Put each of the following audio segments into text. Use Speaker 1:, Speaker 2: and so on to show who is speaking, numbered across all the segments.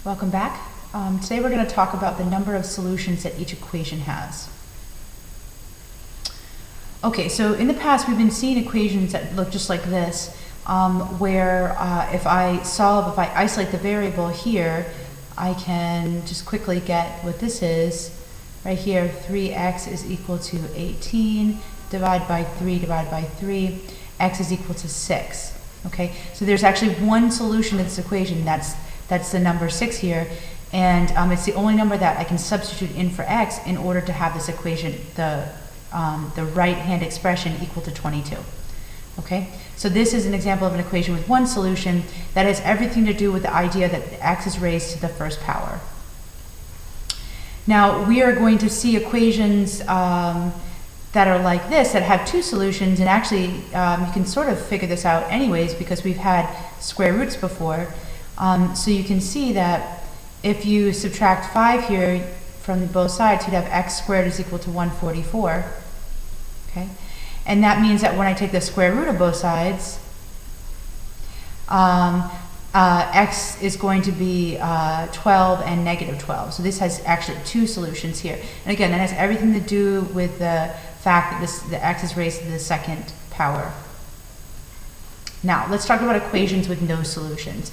Speaker 1: Welcome back. Today we're going to talk about the number of solutions that each equation has. Okay, so in the past we've been seeing equations that look just like this, where if I isolate the variable here, I can just quickly get what this is. Right here, 3x is equal to 18, divided by 3, x is equal to 6. Okay, so there's actually one solution to this equation, that's the number 6 here, and it's the only number that I can substitute in for x in order to have this equation, the right-hand expression, equal to 22. Okay, so this is an example of an equation with one solution that has everything to do with the idea that x is raised to the first power. Now we are going to see equations that are like this, that have two solutions, and actually you can sort of figure this out anyways because we've had square roots before. So you can see that if you subtract 5 here from both sides, you'd have x squared is equal to 144. Okay, and that means that when I take the square root of both sides, x is going to be 12 and negative 12. So this has actually two solutions here. And again, that has everything to do with the fact that the x is raised to the second power. Now, let's talk about equations with no solutions.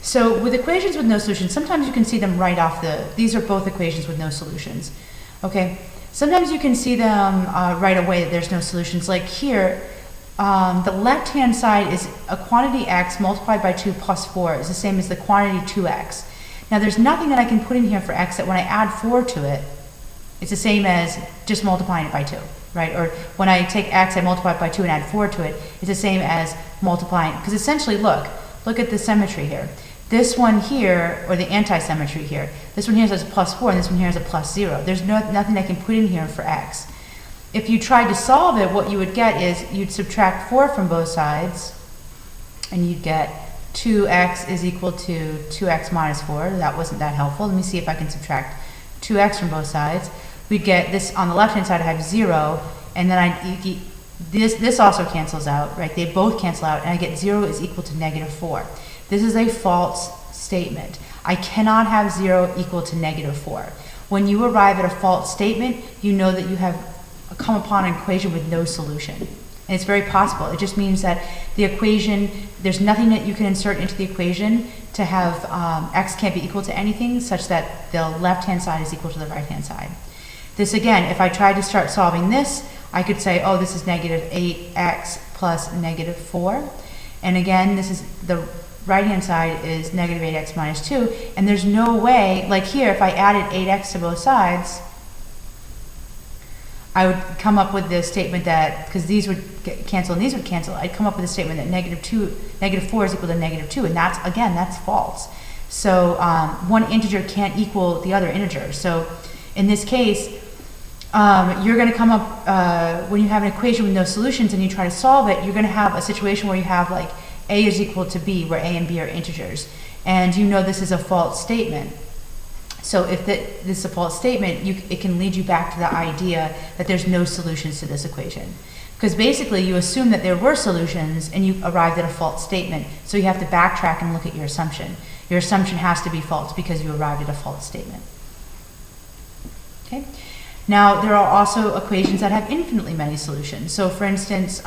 Speaker 1: So with equations with no solutions, sometimes you can see them right off these are both equations with no solutions. Okay, sometimes you can see them right away that there's no solutions. Like here, the left-hand side is a quantity x multiplied by 2 plus 4 is the same as the quantity 2x. Now there's nothing that I can put in here for x that when I add 4 to it, it's the same as just multiplying it by 2, right? Or when I take x, I multiply it by 2 and add 4 to it, it's the same as multiplying, because essentially, look at the symmetry here. This one here, or the anti-symmetry here, this one here has a plus 4 and this one here has a plus 0. There's nothing I can put in here for x. If you tried to solve it, what you would get is you'd subtract 4 from both sides, and you'd get 2x is equal to 2x minus 4. That wasn't that helpful. Let me see if I can subtract 2x from both sides. We'd get this on the left-hand side, I have 0, and then this also cancels out, right? They both cancel out, and I get 0 is equal to negative 4. This is a false statement. I cannot have 0 equal to negative 4. When you arrive at a false statement, you know that you have come upon an equation with no solution. And it's very possible. It just means that the equation, there's nothing that you can insert into the equation to have x can't be equal to anything such that the left-hand side is equal to the right-hand side. This again, if I tried to start solving this, I could say, oh, this is negative 8x plus negative 4. And again, this is the right-hand side is negative 8x minus 2. And there's no way, like here, if I added 8x to both sides, I would come up with this statement that, because these would cancel and these would cancel, I'd come up with a statement that negative 4 is equal to negative 2. And that's, again, that's false. So one integer can't equal the other integer. So in this case, you're going to come up, when you have an equation with no solutions and you try to solve it, you're going to have a situation where you have like a is equal to b, where a and b are integers. And you know this is a false statement. So if this is a false statement, it can lead you back to the idea that there's no solutions to this equation. Because basically you assume that there were solutions and you arrived at a false statement. So you have to backtrack and look at your assumption. Your assumption has to be false because you arrived at a false statement. Okay. Now, there are also equations that have infinitely many solutions. So for instance,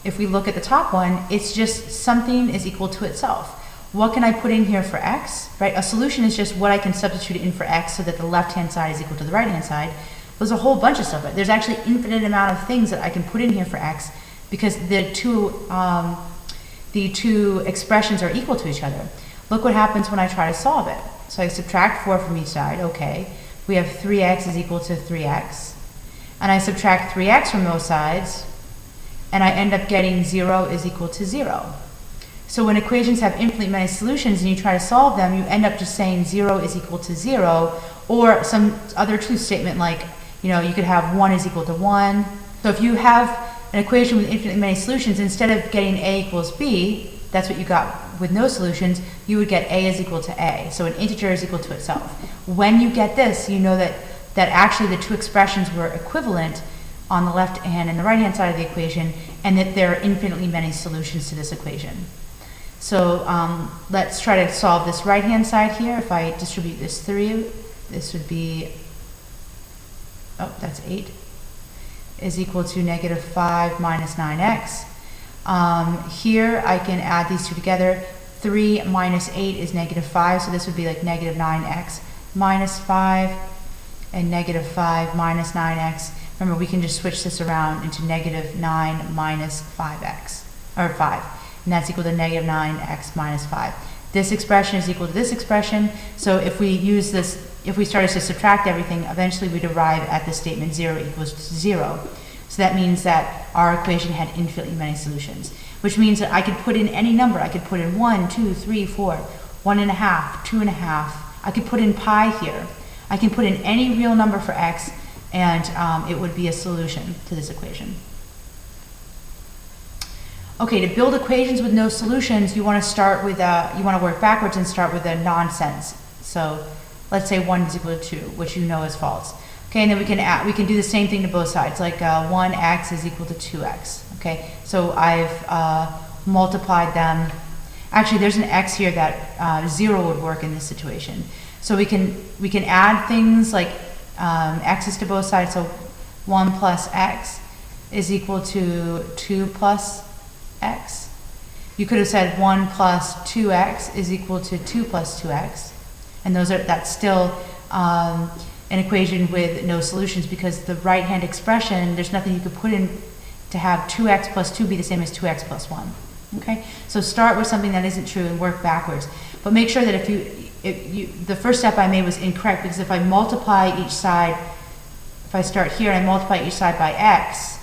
Speaker 1: if we look at the top one, it's just something is equal to itself. What can I put in here for x, right? A solution is just what I can substitute in for x so that the left-hand side is equal to the right-hand side. There's a whole bunch of stuff. There's actually infinite amount of things that I can put in here for x because the two expressions are equal to each other. Look what happens when I try to solve it. So I subtract 4 from each side, okay. We have 3x is equal to 3x. And I subtract 3x from both sides, and I end up getting 0 is equal to 0. So when equations have infinitely many solutions and you try to solve them, you end up just saying 0 is equal to 0, or some other truth statement like, you know, you could have 1 is equal to 1. So if you have an equation with infinitely many solutions, instead of getting a equals b, that's what you got with no solutions, you would get a is equal to a. So an integer is equal to itself. When you get this, you know that actually the two expressions were equivalent on the left hand and the right hand side of the equation, and that there are infinitely many solutions to this equation. So let's try to solve this right-hand side here. If I distribute this through, this would be, oh, that's 8, is equal to negative 5 minus 9x. Here I can add these two together. 3 minus 8 is negative 5, so this would be like negative 9x minus 5, and negative 5 minus 9x. Remember, we can just switch this around into negative 9 minus 5x, or 5, and that's equal to negative 9x minus 5. This expression is equal to this expression, so if we use this, if we started to subtract everything, eventually we'd arrive at the statement 0 equals 0. So that means that our equation had infinitely many solutions, which means that I could put in any number. I could put in 1, 2, 3, 4, 1.5, 2.5. I could put in pi here. I can put in any real number for x, and it would be a solution to this equation. Okay, to build equations with no solutions, you want to start with you want to work backwards and start with a nonsense. So let's say 1 is equal to 2, which you know is false. Okay, and then we can do the same thing to both sides, like 1x is equal to 2x. Okay, so I've multiplied them. Actually, there's an x here that 0 would work in this situation. So we can add things like x's to both sides. So 1 plus x is equal to 2 plus x. You could have said 1 plus 2x is equal to 2 plus 2x, and that's still an equation with no solutions, because the right-hand expression, there's nothing you could put in to have 2x plus 2 be the same as 2x plus 1. Okay, so start with something that isn't true and work backwards. But make sure that if the first step I made was incorrect, because if I multiply each side, if I start here and I multiply each side by x,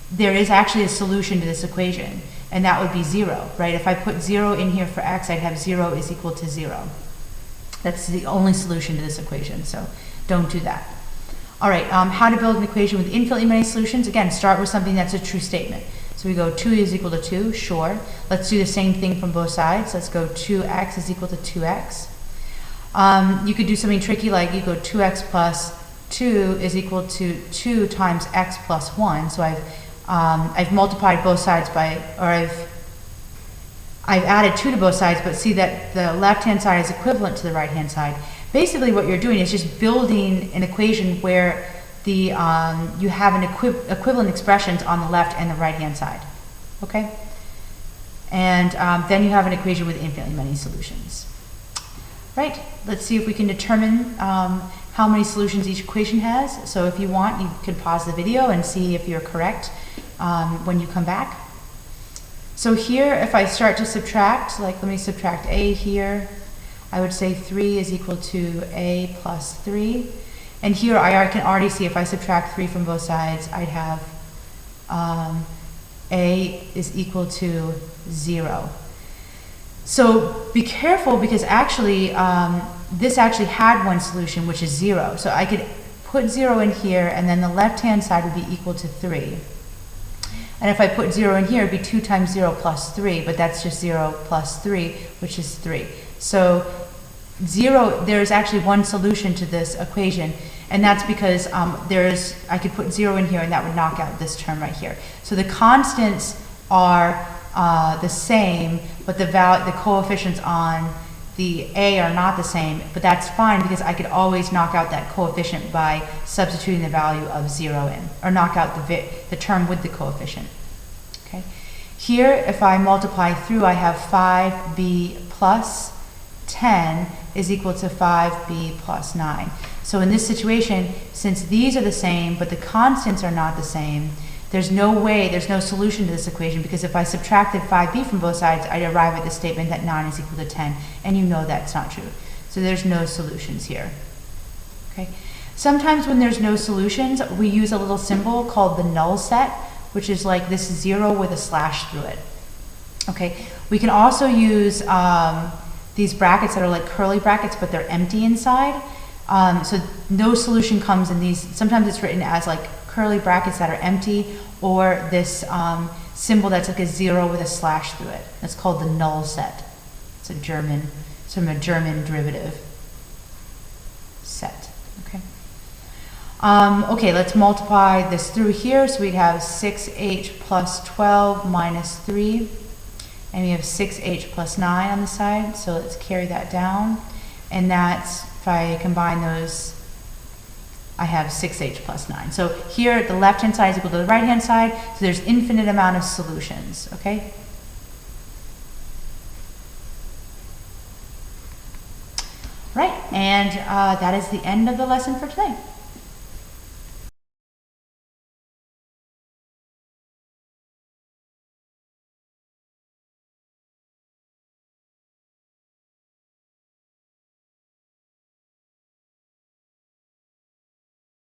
Speaker 1: there is actually a solution to this equation, and that would be 0, right? If I put 0 in here for x, I'd have 0 is equal to 0. That's the only solution to this equation, so don't do that. All right, how to build an equation with infinitely many solutions? Again, start with something that's a true statement. So we go 2 is equal to 2, sure. Let's do the same thing from both sides. Let's go 2x is equal to 2x. You could do something tricky, like you go 2x plus 2 is equal to 2 times x plus 1. So I've multiplied both sides by, or I've added 2 to both sides, but see that the left-hand side is equivalent to the right-hand side. Basically what you're doing is just building an equation where you have an equivalent expressions on the left and the right-hand side, okay? And then you have an equation with infinitely many solutions. Right, let's see if we can determine how many solutions each equation has. So if you want, you can pause the video and see if you're correct when you come back. So here, if I start to subtract, like let me subtract a here, I would say 3 is equal to a plus 3. And here I can already see if I subtract 3 from both sides, I'd have a is equal to 0. So be careful, because actually this actually had one solution, which is 0. So I could put 0 in here, and then the left-hand side would be equal to 3. And if I put 0 in here, it'd be 2 times 0 plus 3, but that's just 0 plus 3, which is 3. So there's actually one solution to this equation, and that's because I could put 0 in here, and that would knock out this term right here. So the constants are the same, but the coefficients on the a are not the same, but that's fine, because I could always knock out that coefficient by substituting the value of 0 in, or knock out the term with the coefficient. Okay. Here, if I multiply through, I have 5b plus 10 is equal to 5b plus 9. So in this situation, since these are the same, but the constants are not the same, there's no solution to this equation, because if I subtracted 5b from both sides, I'd arrive at the statement that 9 is equal to 10, and you know that's not true. So there's no solutions here. Okay. Sometimes when there's no solutions, we use a little symbol called the null set, which is like this 0 with a slash through it. Okay. We can also use these brackets that are like curly brackets, but they're empty inside. So no solution comes in these. Sometimes it's written as like curly brackets that are empty, or this symbol that's like a 0 with a slash through it. That's called the null set. It's a German derivative set. Okay. Okay, let's multiply this through here. So we'd have 6h plus 12 minus 3 and we have 6h plus 9 on the side, so let's carry that down. And that's, if I combine those, I have 6h plus 9. So here the left-hand side is equal to the right-hand side, so there's infinite amount of solutions, okay? Right, and that is the end of the lesson for today.